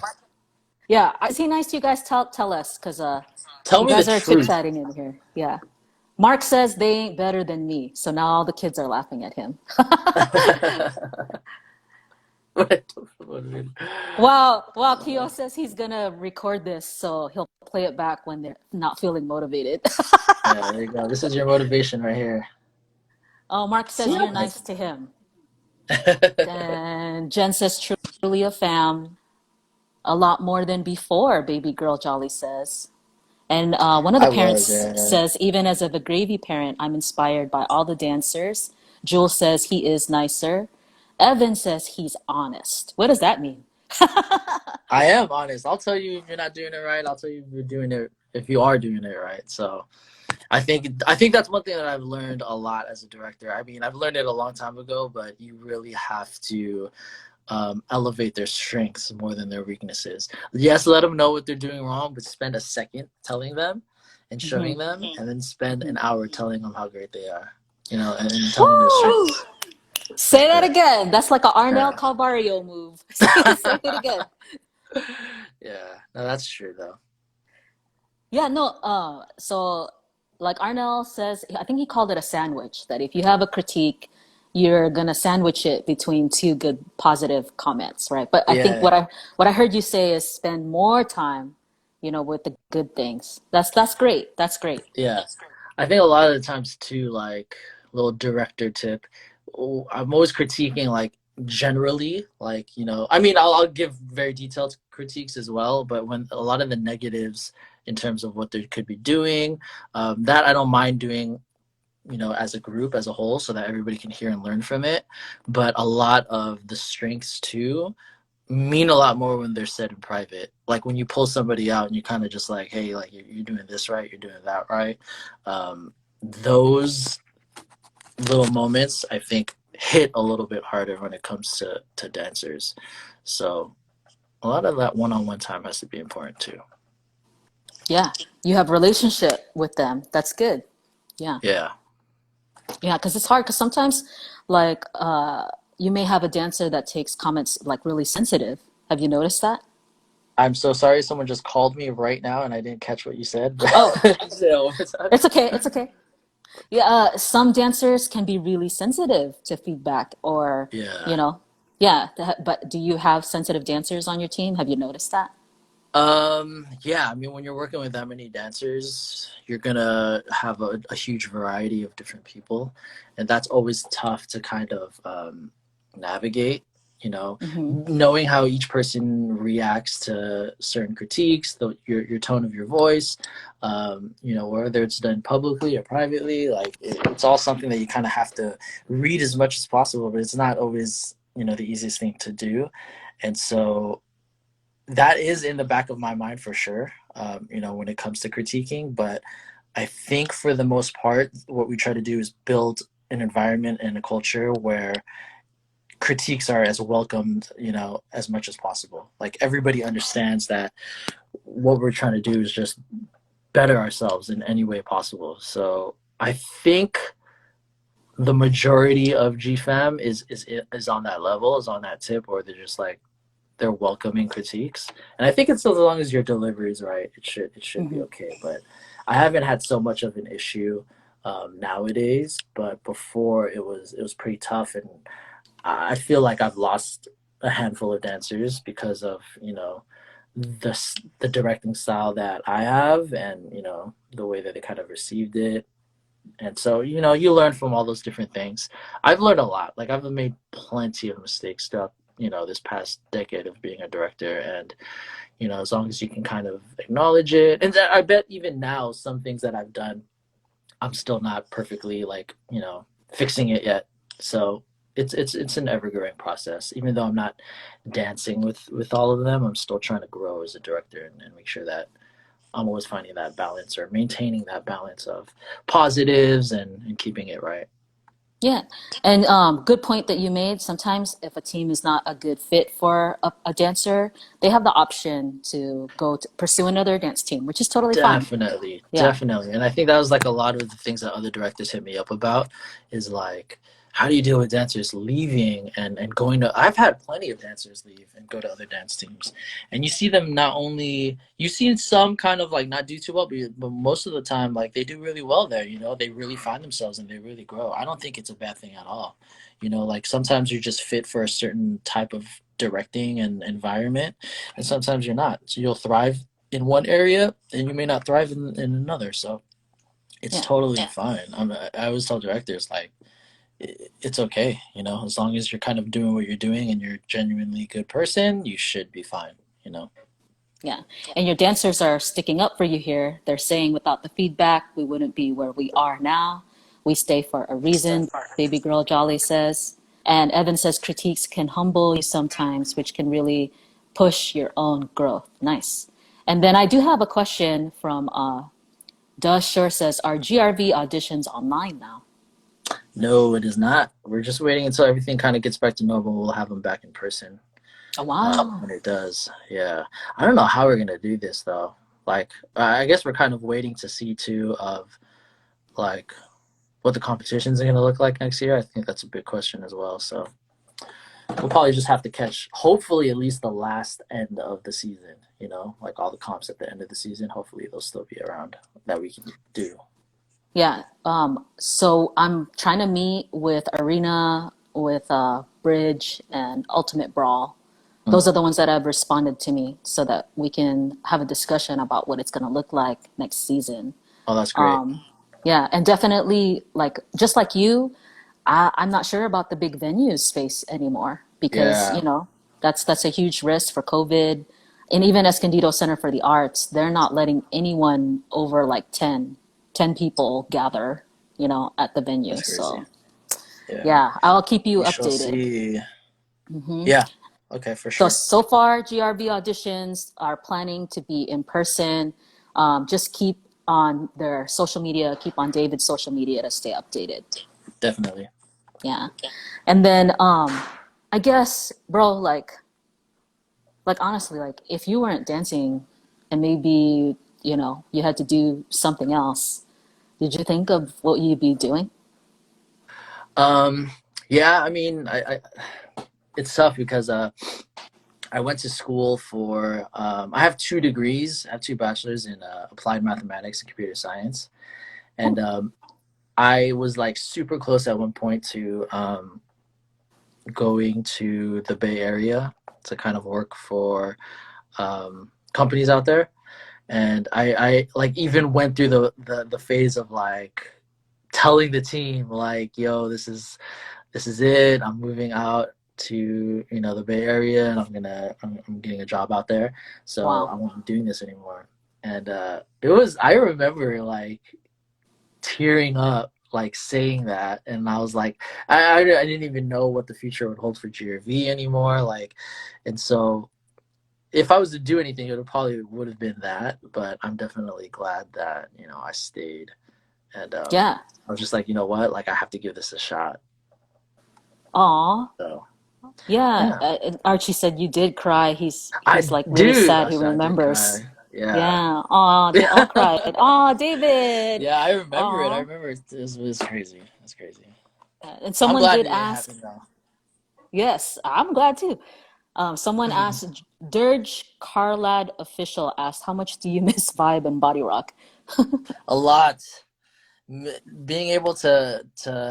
yeah, is he nice to you guys? Tell us, because Tell you me the guys are chit truth. chatting in here. Yeah. Mark says they ain't better than me. So now all the kids are laughing at him. Wow, Kyo says he's gonna record this, so he'll play it back when they're not feeling motivated. Yeah, there you go. This is your motivation right here. Oh, Mark See? says you're nice to him. And Jen says truly a fam, a lot more than before, baby girl Jolly says. And one of the I was, parents yeah. says, even as a gravy parent, I'm inspired by all the dancers. Jules says he is nicer. Evan says he's honest. What does that mean? I am honest. I'll tell you if you're not doing it right. I'll tell you if you are doing it right. So I think that's one thing that I've learned a lot as a director. I mean, I've learned it a long time ago, but you really have to elevate their strengths more than their weaknesses. Yes, let them know what they're doing wrong, but spend a second telling them and Hmm. showing them, and then spend Hmm. an hour telling them how great they are. You know, and telling them their Woo! strengths. Say that Yeah, again. That's like a Arnell yeah. Calvario move. Say it again. Yeah, no, that's true though. Yeah, no, so like Arnell says, I think he called it a sandwich, that if you have a critique, you're gonna sandwich it between two good positive comments, right? But I think Yeah, what I heard you say is spend more time, with the good things. That's great. That's great. yeah. I think a lot of the times too, like little director tip. I'm always critiquing like generally, like I mean, I'll give very detailed critiques as well, but when a lot of the negatives in terms of what they could be doing, that I don't mind doing. As a group, as a whole, so that everybody can hear and learn from it. But a lot of the strengths too mean a lot more when they're said in private. Like when you pull somebody out and you kind of just like, hey, like you're doing this right, you're doing that right. Those little moments, I think, hit a little bit harder when it comes to dancers. So a lot of that one-on-one time has to be important too. Yeah. You have relationship with them. That's good. Yeah. Yeah. Yeah, because it's hard because sometimes like you may have a dancer that takes comments like really sensitive. Have you noticed that? I'm so sorry someone just called me right now and I didn't catch what you said. But Oh, say it one more time. it's okay. It's okay. Yeah, some dancers can be really sensitive to feedback or, you Yeah. know, yeah. But do you have sensitive dancers on your team? Have you noticed that? Yeah, I mean, when you're working with that many dancers, you're gonna have a huge variety of different people, and that's always tough to kind of navigate, you know, Mm-hmm. knowing how each person reacts to certain critiques, your tone of your voice, you know, whether it's done publicly or privately, like it's all something that you kind of have to read as much as possible, but it's not always, you know, the easiest thing to do. And so that is in the back of my mind for sure, you know, when it comes to critiquing. But I think for the most part, what we try to do is build an environment and a culture where critiques are as welcomed, you know, as much as possible. Like everybody understands that what we're trying to do is just better ourselves in any way possible. So I think the majority of GFAM is on that level, is on that tip, or they're just like they're welcoming critiques. And I think it's as long as your delivery is right, it should be Mm-hmm. okay. But I haven't had so much of an issue nowadays. But before it was pretty tough, and I feel like I've lost a handful of dancers because of, you know, the directing style that I have, and you know the way that they kind of received it. And so, you know, you learn from all those different things. I've learned a lot. Like I've made plenty of mistakes throughout, you know, this past decade of being a director. And, you know, as long as you can kind of acknowledge it. And I bet even now some things that I've done, I'm still not perfectly like, you know, fixing it yet. So it's an ever growing process. Even though I'm not dancing with all of them, I'm still trying to grow as a director, and make sure that I'm always finding that balance or maintaining that balance of positives, and keeping it right. Yeah, and good point that you made. Sometimes if a team is not a good fit for a dancer, they have the option to go to pursue another dance team, which is totally fine. Definitely, Yeah. definitely. And I think that was like a lot of the things that other directors hit me up about is like, how do you deal with dancers leaving and going to, I've had plenty of dancers leave and go to other dance teams. And you see them not only, you see some kind of like not do too well, but most of the time, like they do really well there, you know, they really find themselves and they really grow. I don't think it's a bad thing at all. You know, like sometimes you're just fit for a certain type of directing and environment, and sometimes you're not. So you'll thrive in one area and you may not thrive in another. So it's Yeah. totally fine. I always tell directors like it's okay, you know, as long as you're kind of doing what you're doing and you're a genuinely good person, you should be fine, you know. Yeah. And your dancers are sticking up for you here. They're saying without the feedback, we wouldn't be where we are now. We stay for a reason, baby girl Jolly says. And Evan says critiques can humble you sometimes, which can really push your own growth. Nice. And then I do have a question from Does Sure says, are GRV auditions online now? No, it is not. We're just waiting until everything kind of gets back to normal. We'll have them back in person Oh, wow. when it does. Yeah, I don't know how we're gonna do this though. Like, I guess we're kind of waiting to see too of like what the competitions are gonna look like next year. I think that's a big question as well. So we'll probably just have to catch, hopefully, at least the last end of the season. You know, like all the comps at the end of the season. Hopefully, they'll still be around that we can do. Yeah. So I'm trying to meet with Arena, with Bridge, and Ultimate Brawl. Mm. Those are the ones that have responded to me so that we can have a discussion about what it's going to look like next season. Oh, that's great. Um, yeah, and definitely, like just like you, I'm not sure about the big venues space anymore because Yeah, that's a huge risk for COVID, and even Escondido Center for the Arts, they're not letting anyone over like 10 people gather, at the venue. that's crazy. So Yeah, yeah, I'll keep you we shall updated. see. Hmm. Yeah. Okay, for So sure. so far, GRV auditions are planning to be in person. Just keep on their social media, keep on David's social media to stay updated. Definitely. Yeah. And then I guess, bro, like honestly, like if you weren't dancing and maybe, you had to do something else, did you think of what you'd be doing? Um, yeah, I mean, it's tough because I went to school for I have 2 degrees. I have 2 bachelors in applied mathematics and computer science, and Oh, I was like super close at one point to going to the Bay Area to kind of work for companies out there. And I like even went through the phase of like telling the team like, yo, this is it. I'm moving out to, you know, the Bay Area, and I'm getting a job out there, so I Wow. won't be doing this anymore. And it was, I remember like tearing up, like saying that, and I was like, I didn't even know what the future would hold for GRV anymore, like, and so if I was to do anything, it would probably would have been that. But I'm definitely glad that, you know, I stayed, and Yeah. I was just like, you know what, like I have to give this a shot. Aw. So Yeah. yeah, And Archie said you did cry. I He's like really dude, sad. He I did remembers. cry. Yeah, Yeah. Aw, they all cried. Aw, David. yeah, I remember it. I Aw. remember it was crazy. It's crazy. And I'm someone glad did it didn't ask, happen though. yes, I'm glad too. Someone asked, Dirge Carlad official asked, how much do you miss Vibe and Body Rock? A lot. Being able to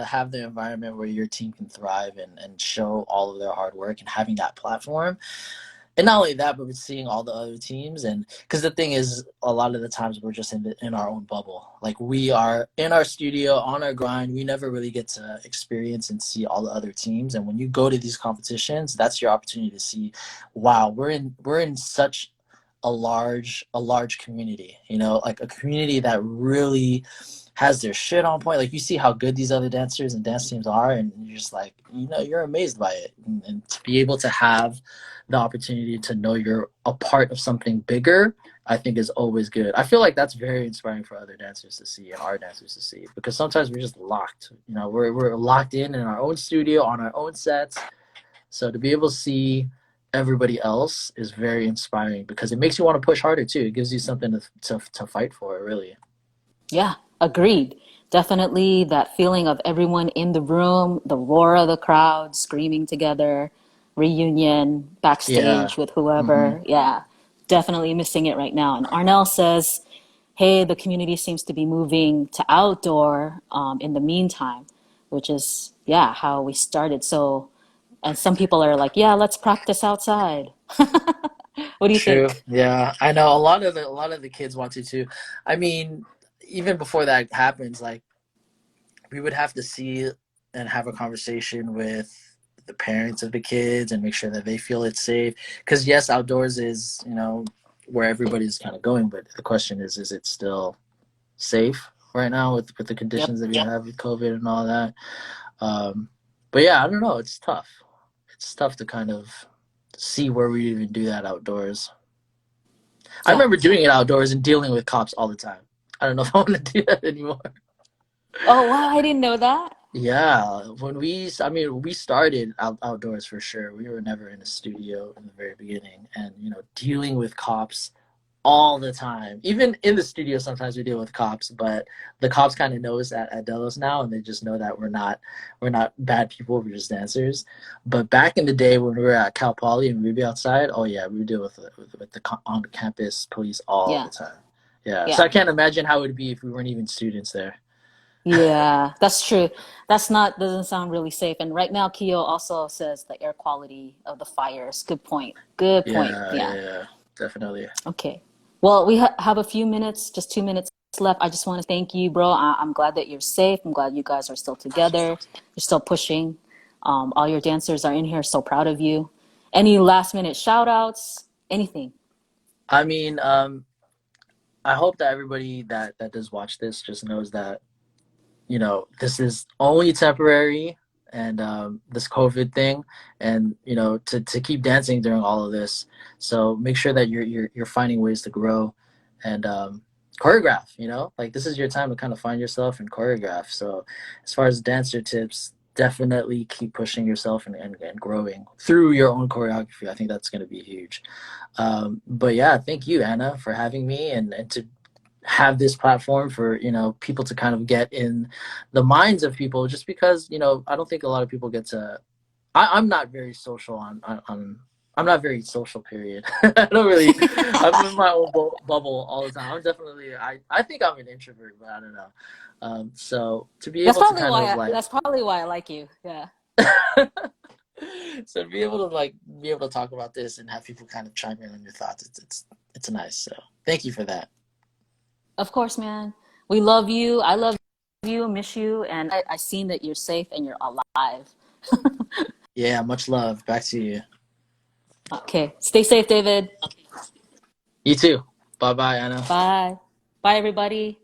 have the environment where your team can thrive and show all of their hard work and having that platform, and not only that, but seeing all the other teams. And because the thing is, a lot of the times we're just in our own bubble, like we are in our studio on our grind. We never really get to experience and see all the other teams, and when you go to these competitions, that's your opportunity to see, wow, we're in such a large community, you know, like a community that really has their shit on point. Like you see how good these other dancers and dance teams are, and you're just like, you know, you're amazed by it. And to be able to have the opportunity to know you're a part of something bigger, I think is always good. I feel like that's very inspiring for other dancers to see and our dancers to see, because sometimes we're just locked. You know, we're locked in our own studio on our own sets. So to be able to see everybody else is very inspiring, because it makes you want to push harder too. It gives you something to fight for, really. Yeah, agreed. Definitely that feeling of everyone in the room, the roar of the crowd, screaming together, reunion, Yeah. backstage with Hmm. whoever. Yeah, definitely missing it right now. And Arnell says, hey, the community seems to be moving to outdoor in the meantime, which is, yeah, how we started. So, and some people are like, yeah, let's practice outside. What do you True. think? Yeah, I know a lot of the kids want to too. I mean, even before that happens, like we would have to see and have a conversation with the parents of the kids and make sure that they feel it's safe. Because yes, outdoors is, you know, where everybody's kind of going, but the question is it still safe right now with the Yep. conditions that we have with COVID and all that? Um, but yeah, I don't know. It's tough. It's tough to kind of see where we even do that outdoors. I Yeah. remember doing it outdoors and dealing with cops all the time. I don't know if I want to do that anymore. Oh, wow, I didn't know that. Yeah, I mean, we started outdoors for sure. We were never in a studio in the very beginning, and you know, dealing with cops all the time. Even in the studio, sometimes we deal with cops, but the cops kind of know us at Delos now, and they just know that we're not bad people. We're just dancers. But back in the day when we were at Cal Poly and we'd be outside, oh yeah, we would deal with the on campus police all the Yeah. time. Yeah, so Yeah. I can't imagine how it would be if we weren't even students there. Yeah, that's true. That's not doesn't sound really safe. And right now, Keo also says the air quality of the fires. Good point. Good point. Yeah, Yeah. yeah, yeah, definitely. Okay. Well, we have a few minutes, just 2 minutes left. I just want to thank you, bro. I'm glad that you're safe. I'm glad you guys are still together. You're still pushing. All your dancers are in here. So proud of you. Any last minute shout outs? Anything? I mean, I hope that everybody that does watch this just knows that, you know, this is only temporary, and this COVID thing, and you know, to keep dancing during all of this. So make sure that you're finding ways to grow and choreograph. You know, like this is your time to kind of find yourself and choreograph. So as far as dancer tips, definitely keep pushing yourself and growing through your own choreography. I think that's going to be huge. But yeah, thank you, Anna, for having me, and to have this platform for, you know, people to kind of get in the minds of people, just because, you know, I don't think a lot of people get to. I'm not very social on I'm not very social, period. I don't really, I'm in my own bubble all the time. I'm definitely, I think I'm an introvert, but I don't know. So to be able to kind of like That's probably why I like you. Yeah. so to be able to like be able to talk about this and have people kind of chime in on your thoughts, it's nice. So thank you for that. Of course, man. We love you. I love you, miss you, and I seen that you're safe and you're alive. Yeah, much love. Back to you. Okay. Stay safe, David. You too. Bye bye, Anna. Bye. Bye, everybody.